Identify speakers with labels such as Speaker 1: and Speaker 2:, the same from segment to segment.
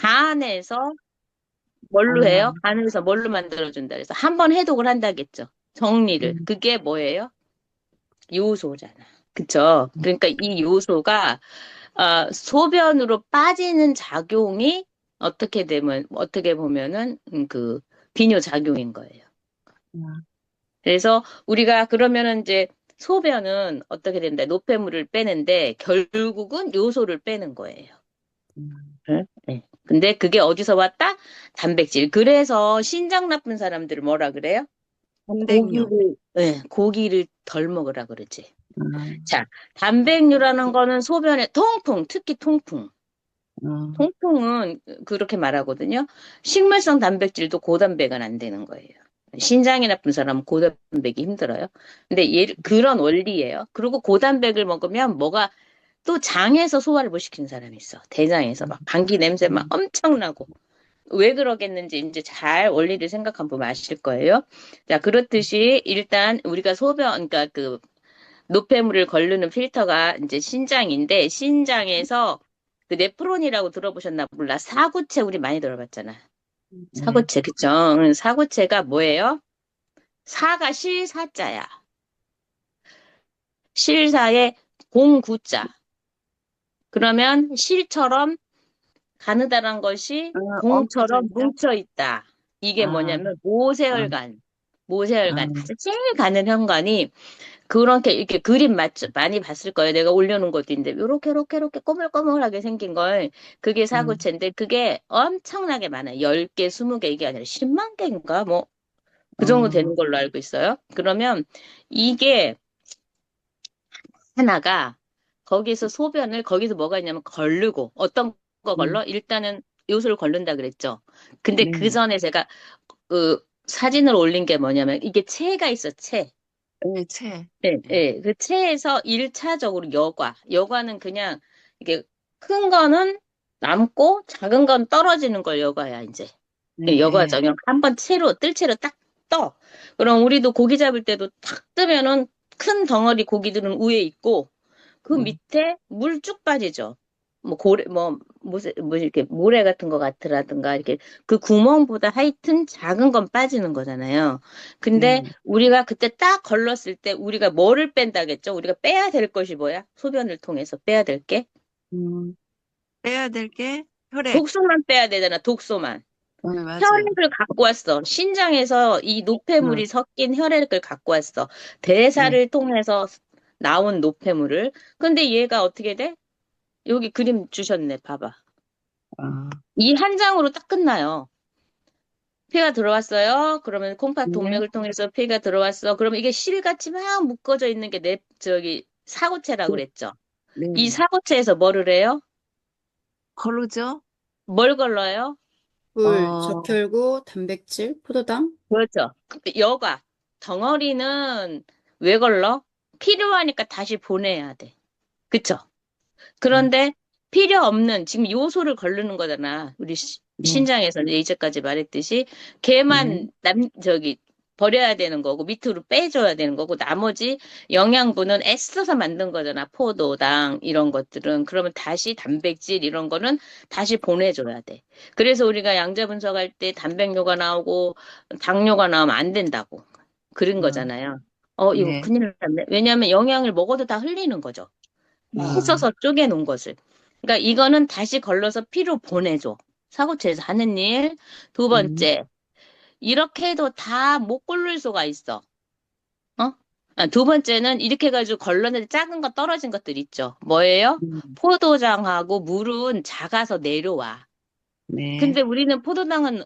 Speaker 1: 간에서 뭘로
Speaker 2: 아,
Speaker 1: 해요? 간에서 뭘로 만들어준다. 그래서 한 번 해독을 한다겠죠. 정리를.
Speaker 2: 음,
Speaker 1: 그게 뭐예요? 요소잖아. 그쵸? 그러니까 이 요소가 소변으로 빠지는 작용이 어떻게 보면은 그 비뇨 작용인 거예요.
Speaker 2: 아,
Speaker 1: 그래서 우리가 그러면은 이제 소변은 어떻게 된다? 노폐물을 빼는데 결국은 요소를 빼는 거예요.
Speaker 2: 음.
Speaker 1: 응? 네. 근데 그게 어디서 왔다? 단백질. 그래서 신장 나쁜 사람들을 뭐라 그래요?
Speaker 2: 단백뇨.
Speaker 1: 고기를 덜 먹으라 그러지.
Speaker 2: 아,
Speaker 1: 자, 단백뇨라는 거는 소변에 통풍, 특히 통풍.
Speaker 2: 아,
Speaker 1: 통풍은 그렇게 말하거든요. 식물성 단백질도 고단백은 안 되는 거예요. 신장이 나쁜 사람은 고단백이 힘들어요. 근데 그런 원리예요. 그리고 고단백을 먹으면 뭐가 또 장에서 소화를 못 시키는 사람이 있어. 대장에서 막 방귀 냄새 막
Speaker 2: 음,
Speaker 1: 엄청나고. 왜 그러겠는지 이제 잘 원리를 생각하면 보면 아실 거예요. 자, 그렇듯이 일단 우리가 그러니까 그 노폐물을 걸르는 필터가 이제 신장인데 신장에서 그 네프론이라고 들어보셨나 몰라. 사구체 우리 많이 들어봤잖아.
Speaker 2: 네.
Speaker 1: 사구체 그쵸? 사구체가 뭐예요? 사가 실사자야. 실사의 공구자. 그러면 실처럼 가느다란 것이
Speaker 2: 엉켜져
Speaker 1: 공처럼
Speaker 2: 있다?
Speaker 1: 뭉쳐 있다. 이게
Speaker 2: 아,
Speaker 1: 뭐냐면
Speaker 2: 아,
Speaker 1: 모세혈관.
Speaker 2: 아,
Speaker 1: 모세혈관. 가장 제일 가는 혈관이 그렇게 이렇게 그림 맞죠? 많이 봤을 거예요. 내가 올려놓은 것도 있는데 요렇게 꼬물꼬물하게 생긴 걸 그게
Speaker 2: 음,
Speaker 1: 사구체인데 그게 엄청나게 많아요. 10개, 20개 이게 아니라 10만 개인가 뭐 그 정도
Speaker 2: 어,
Speaker 1: 되는 걸로 알고 있어요. 그러면 이게 하나가 거기서 소변을 거기서 뭐가 있냐면 걸르고 어떤 거
Speaker 2: 음,
Speaker 1: 걸러? 일단은 요소를 걸른다 그랬죠. 근데 그
Speaker 2: 네.
Speaker 1: 전에 제가 그 사진을 올린 게 뭐냐면 이게 체가 있어, 체.
Speaker 2: 네, 채.
Speaker 1: 네,
Speaker 2: 네.
Speaker 1: 네. 그 체에서 1차적으로 여과. 여과는 그냥 이게 큰 거는 남고 작은 건 떨어지는 걸 여과야, 이제.
Speaker 2: 네,
Speaker 1: 예,
Speaker 2: 네.
Speaker 1: 여과죠. 그냥 한번 뜰채로 딱 떠. 그럼 우리도 고기 잡을 때도 탁 뜨면은 큰 덩어리 고기들은 위에 있고 그
Speaker 2: 음,
Speaker 1: 밑에 물 쭉 빠지죠. 뭐 고래 뭐 이렇게 모래 같은 거 같으라든가 이렇게 그 구멍보다 하여튼 작은 건 빠지는 거잖아요. 근데
Speaker 2: 네.
Speaker 1: 우리가 그때 딱 걸렀을 때 우리가 뭐를 뺀다겠죠? 우리가 빼야 될 것이 뭐야? 소변을 통해서 빼야 될 게?
Speaker 2: 음, 빼야 될 게 혈액.
Speaker 1: 독소만 빼야 되잖아, 독소만.
Speaker 2: 네, 맞아요.
Speaker 1: 혈액을 갖고 왔어. 신장에서 이
Speaker 2: 어,
Speaker 1: 노폐물이 섞인 혈액을 갖고 왔어.
Speaker 2: 네.
Speaker 1: 대사를 통해서 나온 노폐물을. 근데 얘가 어떻게 돼? 여기 그림 주셨네, 봐봐.
Speaker 2: 아,
Speaker 1: 이 한 장으로 딱 끝나요. 피가 들어왔어요. 그러면 콩팥
Speaker 2: 네,
Speaker 1: 동맥을 통해서 피가 들어왔어. 그러면 이게 실같이 막 묶어져 있는 게 사고체라고
Speaker 2: 네,
Speaker 1: 그랬죠. 이
Speaker 2: 네.
Speaker 1: 사고체에서 뭐를 해요?
Speaker 2: 거르죠?
Speaker 1: 뭘 걸러요?
Speaker 3: 물,
Speaker 2: 어,
Speaker 3: 적혈구, 단백질, 포도당.
Speaker 1: 그렇죠. 여과. 덩어리는 왜 걸러? 필요하니까 다시 보내야 돼. 그쵸?
Speaker 2: 음,
Speaker 1: 그런데 필요 없는 지금 요소를 걸르는 거잖아. 우리
Speaker 2: 네,
Speaker 1: 신장에서는 이제까지 말했듯이
Speaker 2: 네,
Speaker 1: 걔만 버려야 되는 거고 밑으로 빼줘야 되는 거고 나머지 영양분은 애써서 만든 거잖아. 포도당 이런 것들은 그러면 다시 단백질 이런 거는 다시 보내줘야 돼. 그래서 우리가 양자 분석할 때 단백뇨가 나오고 당뇨가 나오면 안 된다고 그런
Speaker 2: 아,
Speaker 1: 거잖아요. 이거
Speaker 2: 네,
Speaker 1: 큰일 났네. 왜냐하면 영양을 먹어도 다 흘리는 거죠.
Speaker 2: 아,
Speaker 1: 씻어서 쪼개놓은 것을. 그러니까 이거는 다시 걸러서 피로 보내줘. 사고체에서 하는 일. 두
Speaker 2: 음,
Speaker 1: 번째, 이렇게 해도 다 못 고를 수가 있어. 어? 두 번째는 이렇게 해가지고 걸렀는데 작은 거 떨어진 것들 있죠. 뭐예요?
Speaker 2: 음,
Speaker 1: 포도당하고 물은 작아서 내려와.
Speaker 2: 네,
Speaker 1: 근데 우리는 포도당은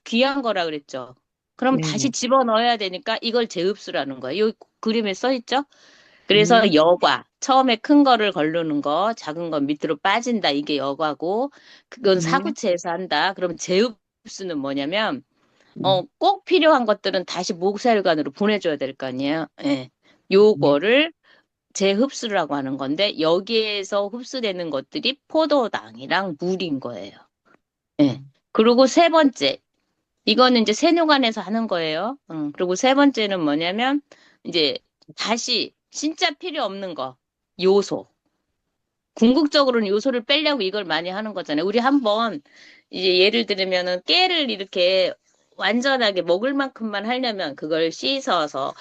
Speaker 1: 귀한 거라 그랬죠. 그럼
Speaker 2: 네,
Speaker 1: 다시
Speaker 2: 네,
Speaker 1: 집어넣어야 되니까 이걸 재흡수라는 거예요. 이 그림에 써 있죠?
Speaker 2: 음,
Speaker 1: 그래서 여과, 처음에 큰 거를 걸르는 거, 작은 건 밑으로 빠진다. 이게 여과고, 그건
Speaker 2: 네,
Speaker 1: 사구체에서 한다. 그럼 제흡수는 뭐냐면,
Speaker 2: 음,
Speaker 1: 꼭 필요한 것들은 다시 목살관으로 보내줘야 될 거 아니에요. 예.
Speaker 2: 네,
Speaker 1: 요거를 재흡수라고 하는 건데, 여기에서 흡수되는 것들이 포도당이랑 물인 거예요. 예.
Speaker 2: 음,
Speaker 1: 그리고 세 번째, 이거는 이제 세뇨관에서 하는 거예요. 그리고 세 번째는 뭐냐면, 이제 다시 진짜 필요 없는 거, 요소. 궁극적으로는 요소를 빼려고 이걸 많이 하는 거잖아요. 우리 한번 이제 예를 들면은 깨를 이렇게 완전하게 먹을 만큼만 하려면 그걸 씻어서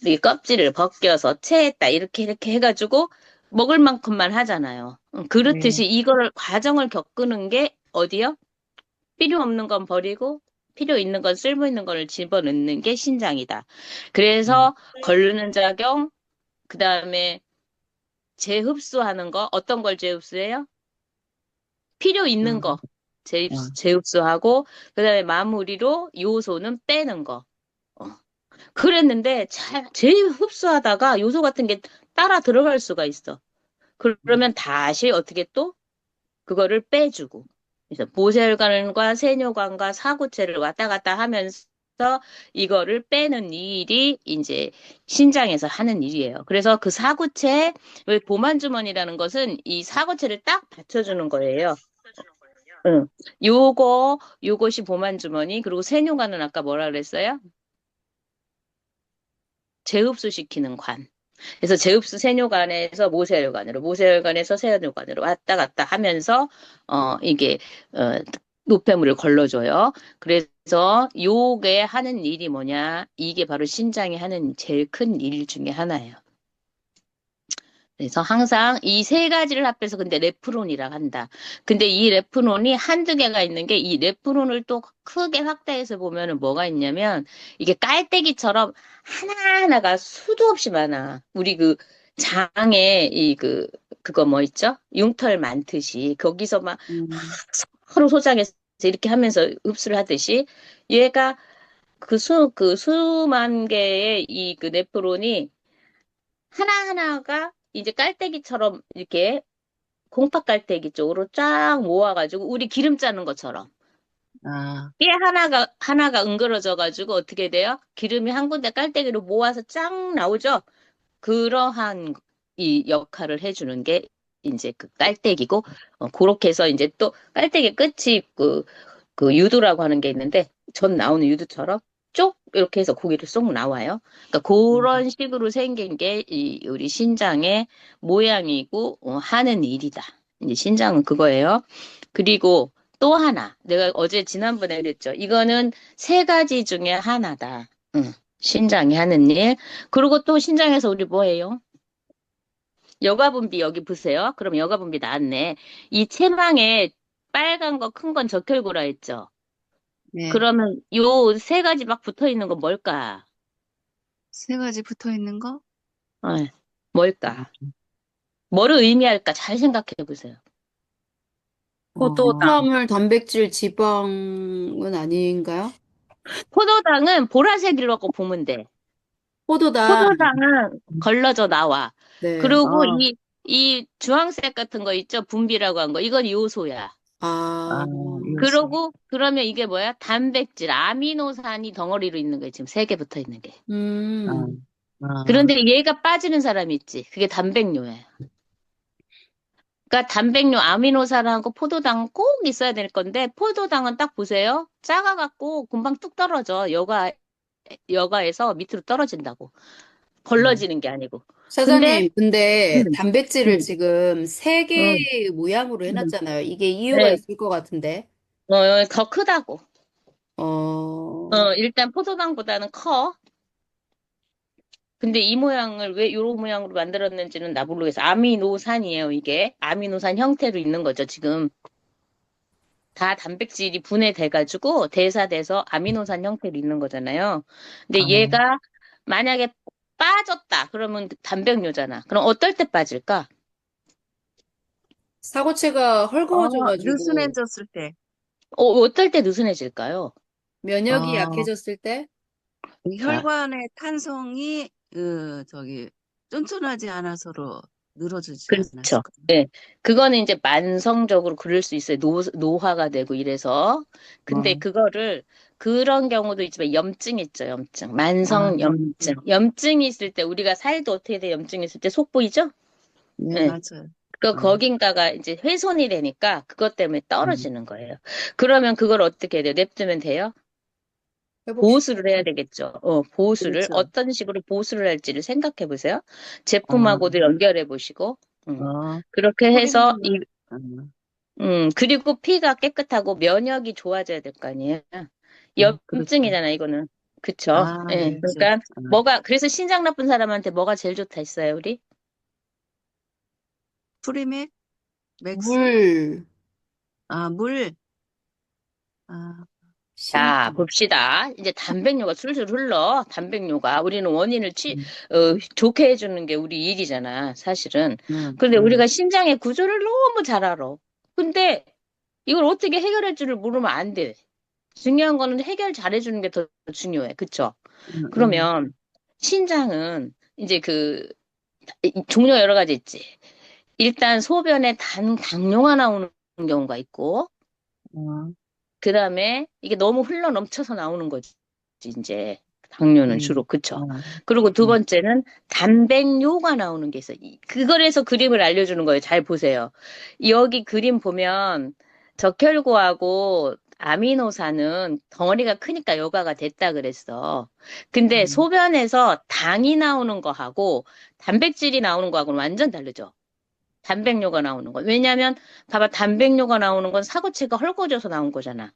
Speaker 1: 이 껍질을 벗겨서 채했다 이렇게 해가지고 먹을 만큼만 하잖아요.
Speaker 2: 네.
Speaker 1: 그렇듯이 이거를 과정을 겪는 게 어디요? 필요 없는 건 버리고 필요 있는 건 쓸모 있는 걸 집어넣는 게 신장이다.
Speaker 2: 음.
Speaker 1: 그래서 걸르는 작용, 그다음에 재흡수하는 거, 어떤 걸 재흡수해요? 필요 있는
Speaker 2: 음.
Speaker 1: 거
Speaker 2: 어.
Speaker 1: 재흡수하고 그다음에 마무리로 요소는 빼는 거. 어. 그랬는데 잘 재흡수하다가 요소 같은 게 따라 들어갈 수가 있어. 그러면 다시 어떻게 또 그거를 빼주고. 그래서 모세혈관과 세뇨관과 사구체를 왔다 갔다 하면서 이거를 빼는 일이 이제 신장에서 하는 일이에요. 그래서 그 사구체, 왜 보만주머니라는 것은 이 사구체를 딱 받쳐주는 거예요. 응. 요것이 보만주머니, 그리고 세뇨관은 아까 뭐라 그랬어요? 재흡수시키는 관. 그래서 제흡수 세뇨관에서 모세혈관으로, 모세혈관에서 세뇨관으로 왔다 갔다 하면서 이게 어, 노폐물을 걸러줘요. 그래서 요게 하는 일이 뭐냐? 이게 바로 신장이 하는 제일 큰 일 중에 하나예요. 그래서 항상 이 세 가지를 합해서 근데 레프론이라고 한다. 근데 이 레프론이 한두 개가 있는 게 이 레프론을 또 크게 확대해서 보면은 뭐가 있냐면 이게 깔때기처럼 하나하나가 수도 없이 많아. 우리 그 장에 그거 뭐 있죠? 융털 많듯이 거기서 막
Speaker 2: 음.
Speaker 1: 서로 소장해서 이렇게 하면서 흡수를 하듯이 얘가 그 수만 개의 이 그 네프론이 하나하나가 이제 깔때기처럼 이렇게 공파 깔때기 쪽으로 쫙 모아가지고 우리 기름 짜는 것처럼
Speaker 2: 아.
Speaker 1: 깨 하나가 응그러져가지고 어떻게 돼요? 기름이 한 군데 깔때기로 모아서 쫙 나오죠? 그러한 이 역할을 해주는 게 이제 그 깔때기고 그렇게 해서 이제 또 깔때기 끝이 그 유두라고 하는 게 있는데 전 나오는 유두처럼 쪽 이렇게 해서 고기를 쏙 나와요. 그러니까
Speaker 2: 음.
Speaker 1: 그런 식으로 생긴 게 이 우리 신장의 모양이고 하는 일이다. 이제 신장은 그거예요. 그리고 또 하나 내가 어제 지난번에 그랬죠. 이거는 세 가지 중에 하나다. 응. 신장이 하는 일. 그리고 또 신장에서 우리 뭐 해요? 여가분비 여기 보세요. 그럼 여가분비 나왔네. 이 체망에 빨간 거 큰 건 적혈구라 했죠.
Speaker 2: 네.
Speaker 1: 그러면 요 세 가지 막 붙어 있는 건 뭘까?
Speaker 2: 세 가지 붙어 있는 거?
Speaker 1: 어, 뭘까? 뭐를 의미할까? 잘 생각해 보세요.
Speaker 2: 어.
Speaker 3: 탄수화물, 단백질, 지방은 아닌가요?
Speaker 1: 포도당은 보라색이라고 보면 돼.
Speaker 3: 포도당.
Speaker 1: 포도당은 걸러져 나와.
Speaker 3: 네.
Speaker 1: 그리고
Speaker 2: 어.
Speaker 1: 이 주황색 같은 거 있죠? 분비라고 한 거. 이건 요소야.
Speaker 2: 아,
Speaker 3: 아,
Speaker 2: 이었어.
Speaker 1: 그러면 이게 뭐야? 단백질, 아미노산이 덩어리로 있는 거예요. 지금 세 개 붙어 있는 게.
Speaker 2: 아,
Speaker 3: 음.
Speaker 2: 아,
Speaker 1: 그런데 얘가 빠지는 사람이 있지. 그게 단백뇨예요. 그러니까 단백뇨, 아미노산하고 포도당 꼭 있어야 될 건데 포도당은 딱 보세요. 작아갖고 금방 뚝 떨어져. 여가에서 밑으로 떨어진다고.
Speaker 2: 음.
Speaker 1: 걸러지는 게 아니고. 근데
Speaker 3: 사장님, 근데
Speaker 1: 음,
Speaker 3: 단백질을
Speaker 1: 음,
Speaker 3: 지금 세
Speaker 1: 음,
Speaker 3: 개의 모양으로
Speaker 1: 음.
Speaker 3: 해놨잖아요. 이게 이유가
Speaker 1: 네,
Speaker 3: 있을 것 같은데.
Speaker 1: 더 크다고.
Speaker 3: 어,
Speaker 1: 일단 포도당보다는 커. 근데 이 모양을 왜 이런 모양으로 만들었는지는 나 모르겠어. 아미노산이에요, 이게. 아미노산 형태로 있는 거죠, 지금. 다 단백질이 분해돼가지고 대사돼서 아미노산 형태로 있는 거잖아요. 근데
Speaker 2: 아,
Speaker 1: 얘가 만약에 빠졌다. 그러면 단백뇨잖아. 그럼 어떨 때 빠질까?
Speaker 3: 사고체가 헐거워져가지고
Speaker 2: 느슨해졌을 때.
Speaker 1: 어떨 때 느슨해질까요?
Speaker 3: 면역이
Speaker 2: 어,
Speaker 3: 약해졌을 때?
Speaker 2: 이
Speaker 1: 자,
Speaker 2: 혈관의 탄성이, 쫀쫀하지 않아서로 늘어지지
Speaker 1: 그렇죠.
Speaker 2: 않았을까?
Speaker 1: 네. 그거는 이제 만성적으로 그럴 수 있어요. 노화가 되고 이래서. 근데
Speaker 2: 어.
Speaker 1: 그거를 그런 경우도 있지만 염증 있죠, 염증.
Speaker 2: 아,
Speaker 1: 만성 염증. 염증이 있을 때 우리가 살도 어떻게 돼? 염증이 있을 때 속 보이죠?
Speaker 2: 네,
Speaker 1: 네.
Speaker 2: 맞아요. 어.
Speaker 1: 거긴가가 이제 훼손이 되니까 그것 때문에
Speaker 2: 음.
Speaker 1: 떨어지는 거예요. 그러면 그걸 어떻게 해야 돼요? 냅두면 돼요? 보수를 해야
Speaker 3: 회복시켜야죠.
Speaker 1: 되겠죠. 보수를
Speaker 2: 그렇죠.
Speaker 1: 어떤 식으로 보수를 할지를 생각해 보세요.
Speaker 2: 아,
Speaker 1: 제품하고도 연결해 보시고.
Speaker 2: 어,
Speaker 1: 그렇게 해서
Speaker 2: 뿌리는, 어,
Speaker 1: 그리고 피가 깨끗하고 면역이 좋아져야 될 거 아니에요.
Speaker 2: 그렇죠.
Speaker 1: 염증이잖아, 이거는. 그쵸?
Speaker 2: 아,
Speaker 1: 예.
Speaker 2: 맥주.
Speaker 1: 그러니까 그래서 신장 나쁜 사람한테 뭐가 제일 좋다 했어요, 우리?
Speaker 2: 프리맥, 맥스,
Speaker 3: 물,
Speaker 2: 물, 아,
Speaker 1: 자,
Speaker 3: 신장.
Speaker 1: 봅시다. 이제 단백뇨가 술술 흘러. 단백뇨가. 우리는 원인을
Speaker 2: 음,
Speaker 1: 좋게 해주는 게 우리 일이잖아, 사실은.
Speaker 2: 음,
Speaker 1: 근데
Speaker 2: 음,
Speaker 1: 우리가 신장의 구조를 너무 잘 알아. 근데 이걸 어떻게 해결할 줄을 모르면 안 돼. 중요한 거는 해결 잘해주는 게 더 중요해. 그쵸?
Speaker 2: 음, 음,
Speaker 1: 그러면 신장은 이제 종류 여러 가지 있지. 일단 소변에 당뇨가 나오는 경우가 있고,
Speaker 2: 어,
Speaker 1: 그 다음에 이게 너무 흘러 넘쳐서 나오는 거지, 이제. 당뇨는 주로,
Speaker 2: 어,
Speaker 1: 그쵸? 그리고 두 번째는 단백뇨가 나오는 게 있어. 그걸 해서 그림을 알려주는 거예요. 잘 보세요. 여기 그림 보면 적혈구하고 아미노산은 덩어리가 크니까 요가가 됐다 그랬어. 근데
Speaker 2: 음,
Speaker 1: 소변에서 당이 나오는 거하고 단백질이 나오는 거하고는 완전 다르죠. 단백뇨가 나오는 거. 왜냐면, 봐봐, 단백뇨가 나오는 건 사고체가 헐거워져서 나온 거잖아.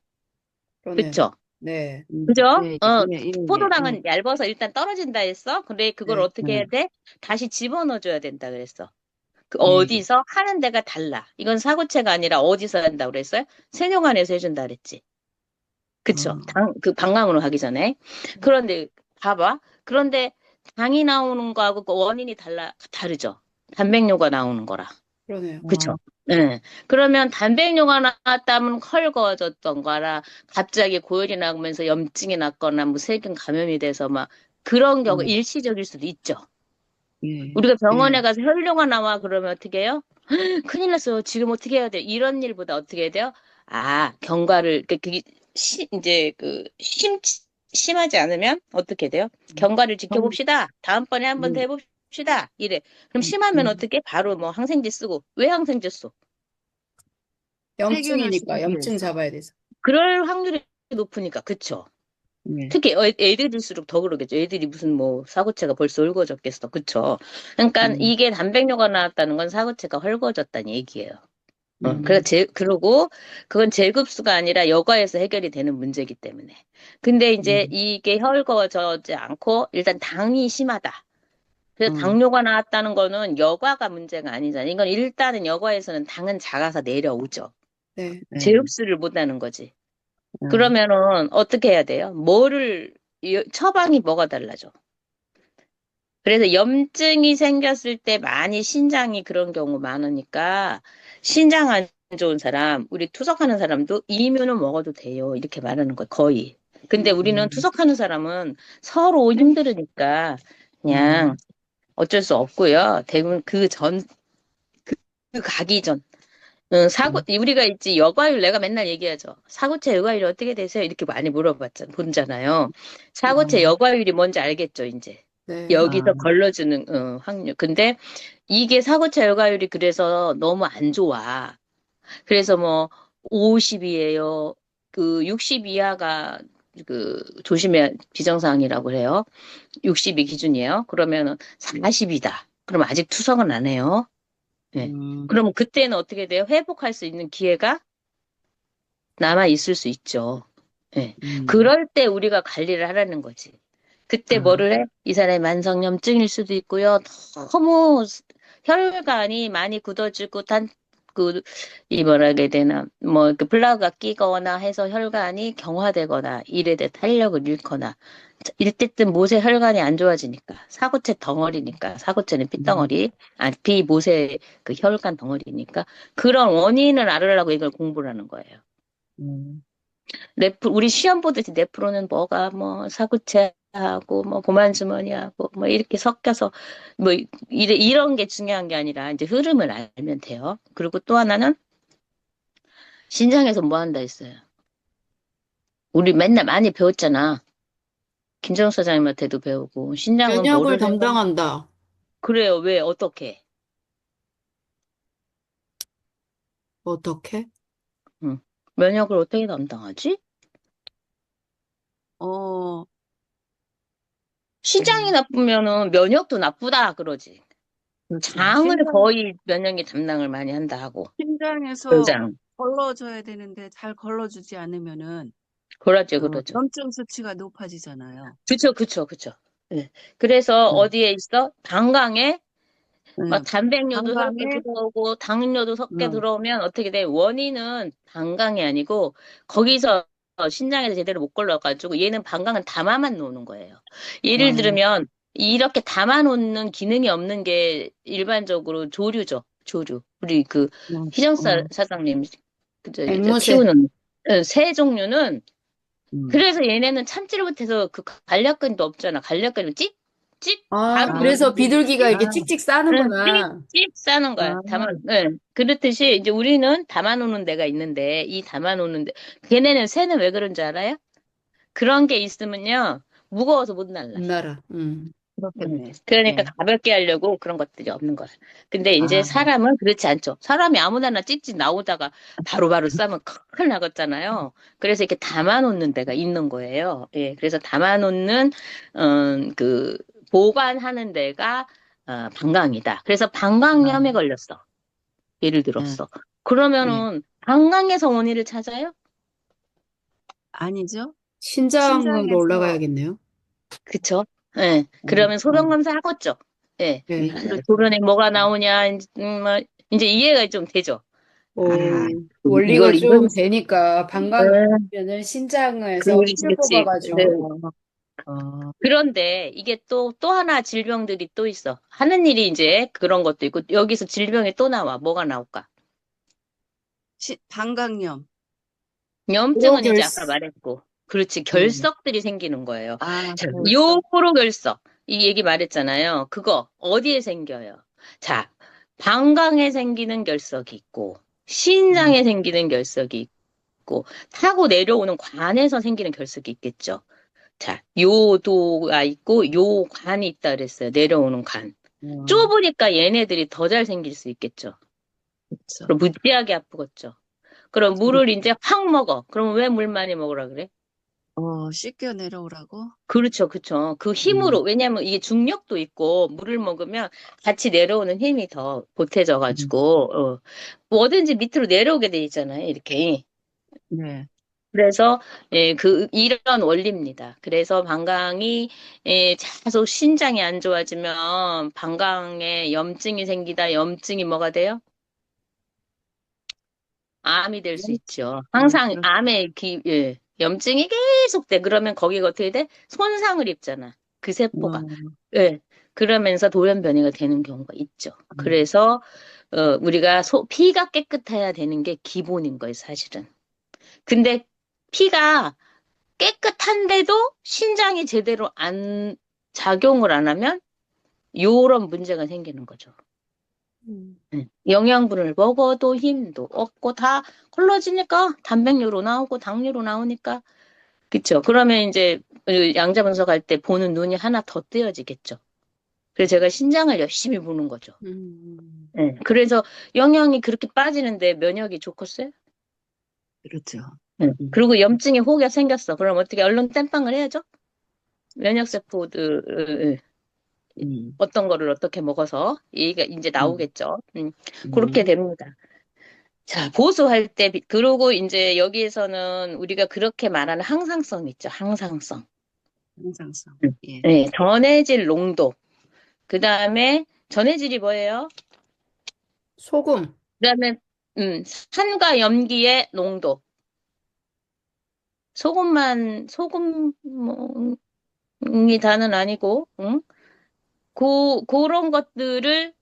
Speaker 3: 그러네.
Speaker 1: 그쵸?
Speaker 3: 네.
Speaker 1: 그죠?
Speaker 2: 예, 예, 예, 예, 예.
Speaker 1: 포도당은 얇아서 일단 떨어진다 했어. 근데 그걸
Speaker 3: 네.
Speaker 1: 어떻게 해야 돼? 다시 집어넣어줘야 된다 그랬어.
Speaker 3: 네.
Speaker 1: 어디서 하는 데가 달라. 이건 사고체가 아니라 어디서 한다 그랬어요? 세뇨관에서 해준다 그랬지. 그쵸?
Speaker 2: 어,
Speaker 1: 방광으로 하기 전에. 그런데, 봐봐. 그런데 당이 나오는 거하고 그 원인이 다르죠. 단백뇨가 나오는 거라.
Speaker 3: 그러네요.
Speaker 1: 그쵸?
Speaker 2: 어,
Speaker 1: 네. 그러면 단백뇨가 나왔다면 헐거워졌던 거라 갑자기 고열이 나면서 염증이 났거나 뭐 세균 감염이 돼서 막 그런 경우
Speaker 2: 음,
Speaker 1: 일시적일 수도 있죠.
Speaker 2: 예,
Speaker 1: 우리가 병원에
Speaker 2: 예,
Speaker 1: 가서 혈뇨가 나와 그러면 어떻게 해요? 큰일 났어요. 지금 어떻게 해야 돼? 이런 일보다 어떻게 해야 돼요? 경과를 그게 이제 심하지 않으면 어떻게 돼요? 경과를
Speaker 2: 성,
Speaker 1: 지켜봅시다. 다음번에 한 번 더
Speaker 2: 음,
Speaker 1: 해봅시다. 이래. 그럼
Speaker 2: 음,
Speaker 1: 심하면
Speaker 2: 음.
Speaker 1: 어떻게? 바로 뭐 항생제 쓰고. 왜 항생제 써?
Speaker 2: 세균을
Speaker 3: 염증이니까
Speaker 2: 죽이기
Speaker 3: 염증
Speaker 2: 위해서.
Speaker 3: 잡아야 돼서.
Speaker 1: 그럴 확률이 높으니까, 그쵸?
Speaker 2: 예,
Speaker 1: 특히 애들일수록 더 그러겠죠. 애들이 무슨 뭐 사고체가 벌써 헐거워졌겠어. 그쵸? 그러니까
Speaker 2: 음,
Speaker 1: 이게 단백뇨가 나왔다는 건 사고체가 헐거워졌다는 얘기예요.
Speaker 2: 음,
Speaker 1: 그러고 그건 제급수가 아니라 여과에서 해결이 되는 문제이기 때문에. 근데 이제
Speaker 2: 음,
Speaker 1: 이게 헐거워지지 않고 일단 당이 심하다. 그래서
Speaker 2: 어,
Speaker 1: 당뇨가 나왔다는 거는 여과가 문제가 아니잖아. 이건 일단은 여과에서는 당은 작아서 내려오죠.
Speaker 3: 네.
Speaker 2: 예,
Speaker 1: 제흡수를 못하는 거지.
Speaker 2: 어,
Speaker 1: 그러면은 어떻게 해야 돼요? 처방이 뭐가 달라져? 그래서 염증이 생겼을 때 많이 신장이 그런 경우 많으니까 신장 안 좋은 사람, 우리 투석하는 사람도 이뮨을 먹어도 돼요. 이렇게 말하는 거예요. 거의. 근데 우리는
Speaker 2: 음,
Speaker 1: 투석하는 사람은 서로 힘들으니까 그냥
Speaker 2: 음,
Speaker 1: 어쩔 수 없고요. 대부분 그 가기 전. 우리가 있지, 여과율 내가 맨날 얘기하죠. 사고체 여과율이 어떻게 되세요? 이렇게 많이 보잖아요. 사고체
Speaker 2: 어,
Speaker 1: 여과율이 뭔지 알겠죠, 이제.
Speaker 3: 네.
Speaker 2: 아,
Speaker 1: 여기서 걸러주는, 확률. 근데 이게 사고체 여과율이 그래서 너무 안 좋아. 그래서 뭐, 50이에요. 60 이하가 조심해야, 비정상이라고 해요. 60이 기준이에요. 그러면 40이다. 그럼 아직 투석은 안 해요. 네.
Speaker 2: 음,
Speaker 1: 그러면 그때는 어떻게 돼요? 회복할 수 있는 기회가 남아 있을 수 있죠. 예.
Speaker 2: 음,
Speaker 1: 그럴 때 우리가 관리를 하라는 거지. 그때
Speaker 2: 아,
Speaker 1: 뭐를 해? 이 사람이 만성염증일 수도 있고요. 너무 혈관이 많이 굳어지고 뭐라 해야 되나, 플라그가 끼거나 해서 혈관이 경화되거나, 이래 돼 탄력을 잃거나, 이때쯤 모세 혈관이 안 좋아지니까, 사고체 덩어리니까, 사고체는
Speaker 2: 음,
Speaker 1: 핏덩어리, 비모세 그 혈관 덩어리니까, 그런 원인을 알으려고 이걸 공부를 하는 거예요.
Speaker 2: 음,
Speaker 1: 우리 시험 보듯이 뇌프로는 뭐가 뭐 사구체하고 뭐 고만주머니하고 뭐 이렇게 섞여서 뭐 이런 게 중요한 게 아니라 이제 흐름을 알면 돼요. 그리고 또 하나는 신장에서 뭐 한다 했어요. 우리 맨날 많이 배웠잖아. 김정수 사장님한테도 배우고 신장은
Speaker 3: 면역을
Speaker 1: 뭐를 해야
Speaker 3: 담당한다.
Speaker 1: 그래요. 왜 어떻게?
Speaker 3: 어떻게?
Speaker 1: 응. 면역을 어떻게 담당하지?
Speaker 2: 어,
Speaker 1: 신장이
Speaker 2: 음,
Speaker 1: 나쁘면은 면역도 나쁘다 그러지.
Speaker 2: 그렇죠.
Speaker 1: 장을 거의 면역이 담당을 많이 한다 하고.
Speaker 2: 심장에서
Speaker 1: 장.
Speaker 2: 걸러줘야 되는데 잘 걸러주지 않으면은
Speaker 1: 그러죠, 그러죠.
Speaker 2: 염증 수치가 높아지잖아요.
Speaker 1: 그쵸, 그쵸, 그쵸. 예. 그래서
Speaker 2: 네.
Speaker 1: 어디에 있어? 방광에 막
Speaker 2: 네.
Speaker 1: 단백뇨도 섞여
Speaker 2: 방광에
Speaker 1: 들어오고 당뇨도 섞여
Speaker 2: 어,
Speaker 1: 들어오면 어떻게 돼? 원인은 방광이 아니고 거기서 신장에서 제대로 못 걸러가지고 얘는 방광은 담아만 놓는 거예요. 예를
Speaker 2: 어,
Speaker 1: 들면 이렇게 담아 놓는 기능이 없는 게 일반적으로 조류죠. 조류. 우리 그
Speaker 2: 어,
Speaker 1: 희정사
Speaker 2: 어,
Speaker 1: 사장님 그저 이제
Speaker 3: 앵무새.
Speaker 1: 키우는 새 종류는
Speaker 2: 음.
Speaker 1: 그래서 얘네는 참지를 못해서 그 간략근도 없잖아. 간략근이 찍찍
Speaker 3: 아,
Speaker 1: 바로
Speaker 2: 아,
Speaker 3: 그래서
Speaker 1: 밀어주고
Speaker 3: 비둘기가 이렇게
Speaker 2: 아,
Speaker 3: 찍찍
Speaker 1: 응,
Speaker 3: 싸는구나.
Speaker 1: 찍찍 싸는 거야.
Speaker 2: 아,
Speaker 1: 그렇듯이 이제 우리는 담아놓는 데가 있는데, 이 담아놓는 데, 걔네는 새는 왜 그런 줄 알아요? 그런 게 있으면요, 무거워서 못 날라요.
Speaker 3: 나라.
Speaker 2: 그렇겠네.
Speaker 1: 그러니까
Speaker 2: 예.
Speaker 1: 가볍게 하려고 그런 것들이 없는 거야. 근데 이제
Speaker 2: 아,
Speaker 1: 사람은 그렇지 않죠. 사람이 아무데나 찍찍 나오다가 바로바로 싸면 큰일 나겠잖아요. 그래서 이렇게 담아놓는 데가 있는 거예요. 예, 그래서 담아놓는, 그, 보관하는 데가, 방광이다. 그래서
Speaker 2: 아,
Speaker 1: 방광염에 걸렸어. 예를
Speaker 2: 예,
Speaker 1: 들었어.
Speaker 2: 예.
Speaker 1: 그러면은, 방광에서 원인을 찾아요?
Speaker 2: 아니죠?
Speaker 3: 신장으로
Speaker 2: 신장에서
Speaker 3: 올라가야겠네요.
Speaker 1: 그쵸? 예.
Speaker 2: 어,
Speaker 1: 그러면
Speaker 2: 어,
Speaker 1: 소변검사 하겠죠? 예.
Speaker 3: 네.
Speaker 1: 그리고 소변에 뭐가 나오냐, 뭐, 이제 이해가 좀 되죠?
Speaker 2: 아,
Speaker 3: 원리가
Speaker 1: 이걸,
Speaker 3: 좀 되니까
Speaker 1: 예.
Speaker 3: 방광이면은 신장에서
Speaker 1: 그렇지,
Speaker 3: 피를
Speaker 1: 그렇지. 네.
Speaker 3: 뽑아가지고
Speaker 1: 그런데 이게 또 하나 질병들이 또 있어. 하는 일이 이제 그런 것도 있고, 여기서 질병이 또 나와. 뭐가 나올까?
Speaker 2: 방광염.
Speaker 1: 염증은 이제 아까
Speaker 3: 오로결스.
Speaker 1: 말했고, 그렇지.
Speaker 2: 예.
Speaker 1: 결석들이 생기는 거예요.
Speaker 2: 아,
Speaker 1: 자,
Speaker 2: 결석.
Speaker 1: 요로 결석. 이 얘기 말했잖아요. 그거 어디에 생겨요? 자, 방광에 생기는 결석이 있고,
Speaker 2: 음,
Speaker 1: 신장에 생기는 결석이 있고, 타고 내려오는 관에서 생기는 결석이 있겠죠. 자, 요도가 있고, 요 관이 있다 그랬어요. 내려오는 관.
Speaker 2: 어,
Speaker 1: 좁으니까 얘네들이 더 잘 생길 수 있겠죠.
Speaker 2: 그렇죠.
Speaker 1: 그럼 무지하게 아프겠죠. 그럼 물을 이제 확 먹어. 그럼 왜 물 많이 먹으라 그래?
Speaker 2: 씻겨 내려오라고?
Speaker 1: 그렇죠, 그렇죠. 그 힘으로,
Speaker 2: 음,
Speaker 1: 왜냐면 이게 중력도 있고, 물을 먹으면 같이 내려오는 힘이 더
Speaker 2: 음,
Speaker 1: 보태져가지고, 뭐든지 밑으로 내려오게 돼 있잖아요, 이렇게.
Speaker 2: 네.
Speaker 1: 그래서, 예, 이런 원리입니다. 그래서 방광이, 계속 신장이 안 좋아지면, 방광에 염증이 생기다, 염증이 뭐가 돼요? 암이 될 수 있죠. 항상
Speaker 2: 그렇죠.
Speaker 1: 암의 예, 염증이 계속 돼. 그러면 거기가 어떻게 돼? 손상을 입잖아. 그 세포가.
Speaker 2: 어,
Speaker 1: 예. 그러면서 돌연변이가 되는 경우가 있죠.
Speaker 2: 음,
Speaker 1: 그래서 우리가 피가 깨끗해야 되는 게 기본인 거예요, 사실은. 근데 피가 깨끗한데도 신장이 제대로 안 작용을 안 하면 요런 문제가 생기는 거죠.
Speaker 3: 음.
Speaker 1: 영양분을 먹어도 힘도 없고 다 콜라지니까 단백뇨로 나오고 당뇨로 나오니까 그쵸. 그러면 이제 그 양자 분석할 때 보는 눈이 하나 더 뜨여지겠죠. 그래서 제가 신장을 열심히 보는 거죠.
Speaker 3: 음.
Speaker 1: 네. 그래서 영양이 그렇게 빠지는데 면역이 좋겠어요?
Speaker 2: 그렇죠.
Speaker 1: 네.
Speaker 2: 음,
Speaker 1: 그리고 염증이 혹여 생겼어. 그럼 어떻게 얼른 땜빵을 해야죠? 면역세포들
Speaker 2: 음,
Speaker 1: 어떤 거를 어떻게 먹어서 얘가 이제
Speaker 2: 음,
Speaker 1: 나오겠죠. 그렇게
Speaker 2: 음,
Speaker 1: 됩니다. 자, 보수할 때, 그러고 이제 여기에서는 우리가 그렇게 말하는 항상성 있죠, 항상성.
Speaker 2: 항상성.
Speaker 1: 음.
Speaker 2: 예.
Speaker 1: 네, 전해질 농도. 그 다음에, 전해질이 뭐예요?
Speaker 3: 소금.
Speaker 1: 그 다음에, 산과 염기의 농도. 소금이 다는 아니고, 응? 그런 것들을,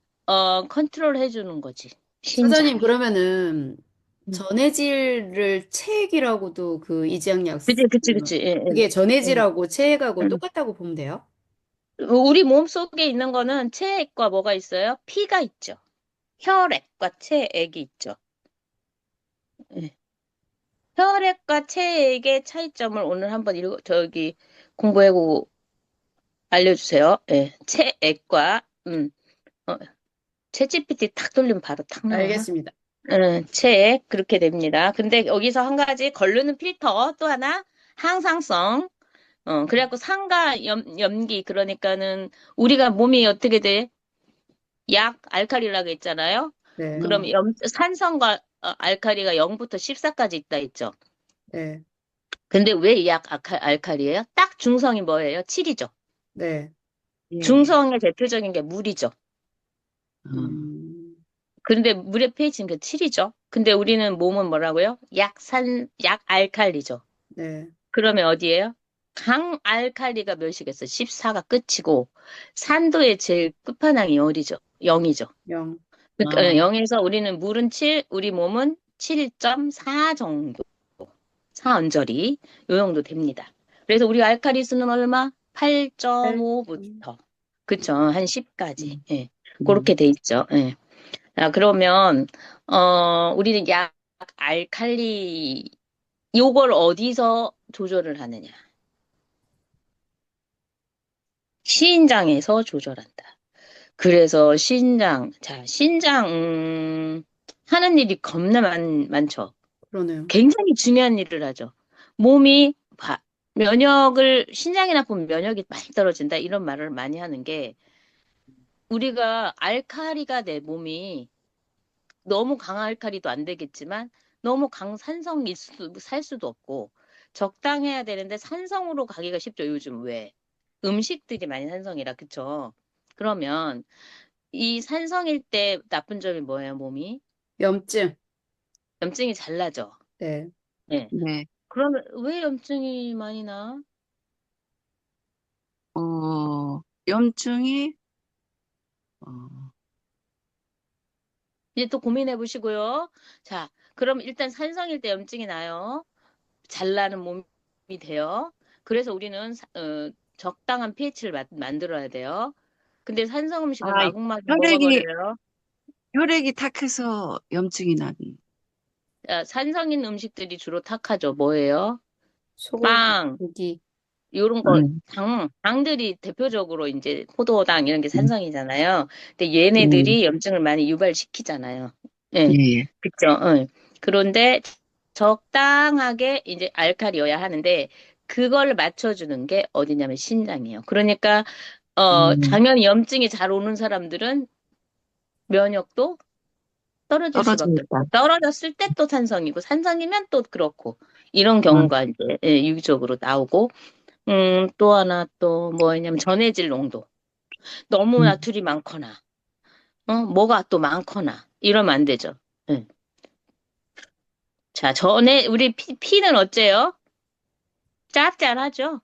Speaker 1: 컨트롤 해주는 거지.
Speaker 3: 사장님,
Speaker 1: 신장이.
Speaker 3: 그러면은
Speaker 1: 음.
Speaker 3: 전해질을 체액이라고도 그 이지향약
Speaker 1: 그치. 예, 예.
Speaker 3: 그게
Speaker 1: 예.
Speaker 3: 전해질하고 체액하고
Speaker 1: 음.
Speaker 3: 똑같다고 보면 돼요?
Speaker 1: 우리 몸속에 있는 거는 체액과 뭐가 있어요? 피가 있죠. 혈액과 체액이 있죠. 예. 혈액과 체액의 차이점을 오늘 한번 공부해보고 알려주세요. 예. 체액과, 어, 챗GPT 탁 돌리면 바로 탁 나와.
Speaker 3: 알겠습니다.
Speaker 1: 체액, 그렇게 됩니다. 근데 여기서 한 가지 걸르는 필터 또 하나, 항상성. 그래갖고 상가 염기, 그러니까는 우리가 몸이 어떻게 돼? 약 알칼리라고 했잖아요.
Speaker 3: 네,
Speaker 1: 그럼 산성과 알칼리가 0부터 14까지 있다 했죠.
Speaker 3: 네,
Speaker 1: 근데 왜 약 알칼리예요? 딱 중성이 뭐예요? 7이죠.
Speaker 3: 네.
Speaker 2: 예, 예.
Speaker 1: 중성의 대표적인 게 물이죠.
Speaker 2: 어,
Speaker 3: 음,
Speaker 1: 근데 물의 pH는 그 7이죠. 근데 우리는 몸은 뭐라고요? 약 알칼리죠.
Speaker 3: 네,
Speaker 1: 그러면 어디예요? 강 알칼리가 몇이겠어요? 14가 끝이고, 산도의 제일 끝판왕이 0이죠. 0이죠.
Speaker 3: 영.
Speaker 2: 어,
Speaker 1: 0에서 우리는 물은 7, 우리 몸은 7.4 정도. 4언저리. 요 정도 됩니다. 그래서 우리 알칼리 수는 얼마?
Speaker 3: 팔.
Speaker 1: 8.5부터. 그쵸. 한 10까지.
Speaker 2: 음,
Speaker 1: 예. 그렇게
Speaker 2: 음.
Speaker 1: 돼 있죠. 예. 자, 그러면, 우리는 약 알칼리, 요걸 어디서 조절을 하느냐? 신장에서 조절한다. 그래서 신장, 하는 일이 겁나 많죠.
Speaker 3: 그러네요.
Speaker 1: 굉장히 중요한 일을 하죠. 몸이, 신장이 나쁘면 면역이 많이 떨어진다. 이런 말을 많이 하는 게, 우리가 알칼리가 내 몸이 너무 강알칼리도 안 되겠지만, 너무 강산성일 살 수도 없고, 적당해야 되는데 산성으로 가기가 쉽죠. 요즘 왜? 음식들이 많이 산성이라, 그쵸? 그러면, 이 산성일 때 나쁜 점이 뭐예요, 몸이?
Speaker 3: 염증.
Speaker 1: 염증이 잘 나죠.
Speaker 3: 네.
Speaker 1: 네.
Speaker 2: 네.
Speaker 1: 그러면 왜 염증이 많이 나?
Speaker 2: 염증이, 어,
Speaker 1: 이제 또 고민해 보시고요. 자, 그럼 일단 산성일 때 염증이 나요. 잘 나는 몸이 돼요. 그래서 우리는 적당한 pH를 만들어야 돼요. 근데 산성 음식을
Speaker 2: 아,
Speaker 1: 마구마구
Speaker 2: 혈액이,
Speaker 1: 먹어버려요.
Speaker 2: 혈액이 탁해서 염증이 나는.
Speaker 1: 자, 산성인 음식들이 주로 탁하죠. 뭐예요?
Speaker 3: 소고기,
Speaker 1: 빵,
Speaker 3: 고기.
Speaker 1: 요런 거,
Speaker 2: 음,
Speaker 1: 당들이 대표적으로 이제 포도당 이런 게
Speaker 2: 음,
Speaker 1: 산성이잖아요. 근데
Speaker 2: 예,
Speaker 1: 얘네들이 염증을 많이 유발시키잖아요.
Speaker 2: 예,
Speaker 1: 예,
Speaker 2: 예.
Speaker 1: 그죠. 그런데 적당하게 이제 알칼리여야 하는데, 그걸 맞춰주는 게 어디냐면 신장이에요. 그러니까,
Speaker 2: 음,
Speaker 1: 당연히 염증이 잘 오는 사람들은 면역도 떨어질 수밖에
Speaker 2: 떨어지니까.
Speaker 1: 없고, 떨어졌을 때 또 산성이고, 산성이면 또 그렇고, 이런
Speaker 2: 어,
Speaker 1: 경우가 이제 유기적으로 나오고, 또 하나 또 뭐냐면 전해질 농도. 너무
Speaker 2: 음,
Speaker 1: 나트륨이 많거나, 뭐가 또 많거나, 이러면 안 되죠. 예. 자, 우리 피는 어째요? 짭짤하죠?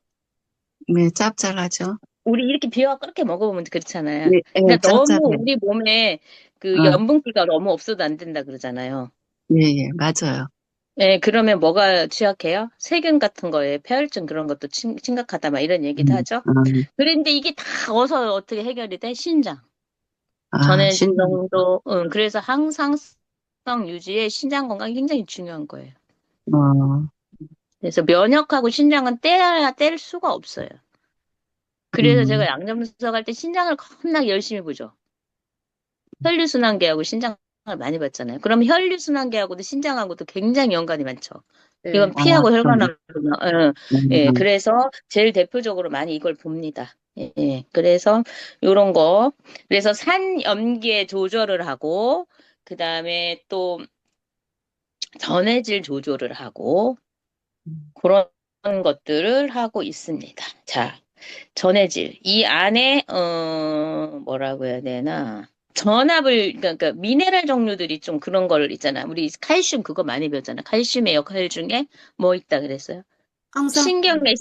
Speaker 2: 네, 짭짤하죠.
Speaker 1: 우리 이렇게 비와 그렇게 먹어보면 그렇잖아요.
Speaker 2: 예, 예,
Speaker 1: 그러니까 너무
Speaker 2: 짭짤해.
Speaker 1: 우리 몸에 그
Speaker 2: 어,
Speaker 1: 염분기가 너무 없어도 안 된다 그러잖아요.
Speaker 2: 예, 예, 맞아요.
Speaker 1: 예, 그러면 뭐가 취약해요? 세균 같은 거에 폐혈증 그런 것도 심각하다, 막 이런 얘기도 하죠.
Speaker 2: 어,
Speaker 1: 그런데 이게 다 어서 어떻게 해결이 돼? 신장.
Speaker 2: 아,
Speaker 1: 전해질 정도, 그래서 항상성 유지에 신장 건강이 굉장히 중요한 거예요.
Speaker 2: 어,
Speaker 1: 그래서 면역하고 신장은 떼야 뗄 수가 없어요. 그래서 제가
Speaker 2: 음,
Speaker 1: 양점수석 할 때 신장을 겁나 열심히 보죠. 혈류순환계하고 신장을 많이 봤잖아요. 그럼 혈류순환계하고도 신장하고도 굉장히 연관이 많죠. 이건
Speaker 3: 네.
Speaker 2: 아,
Speaker 1: 피하고
Speaker 2: 그럼,
Speaker 1: 혈관하고는, 예, 그래서 제일 대표적으로 많이 이걸 봅니다. 예, 예. 그래서 요런 거. 그래서 산염계 조절을 하고, 그 다음에 또 전해질 조절을 하고, 그런 것들을 하고 있습니다. 자, 전해질. 이 안에, 뭐라고 해야 되나. 그러니까 미네랄 종류들이 좀 그런 걸 있잖아. 우리 칼슘 그거 많이 배웠잖아. 칼슘의 역할 중에 뭐 있다 그랬어요?
Speaker 3: 항상,
Speaker 1: 신경에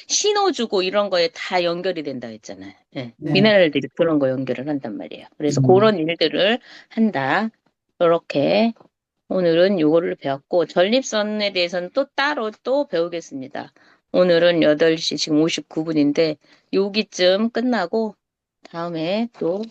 Speaker 1: 신호 주고 이런 거에 다 연결이 된다 했잖아요. 예.
Speaker 3: 네.
Speaker 1: 미네랄들이 그런 거 연결을 한단 말이에요. 그래서
Speaker 2: 음,
Speaker 1: 그런 일들을 한다. 이렇게 오늘은 요거를 배웠고 전립선에 대해서는 또 따로 또 배우겠습니다. 오늘은 8시 지금 59분인데 여기쯤 끝나고 다음에 또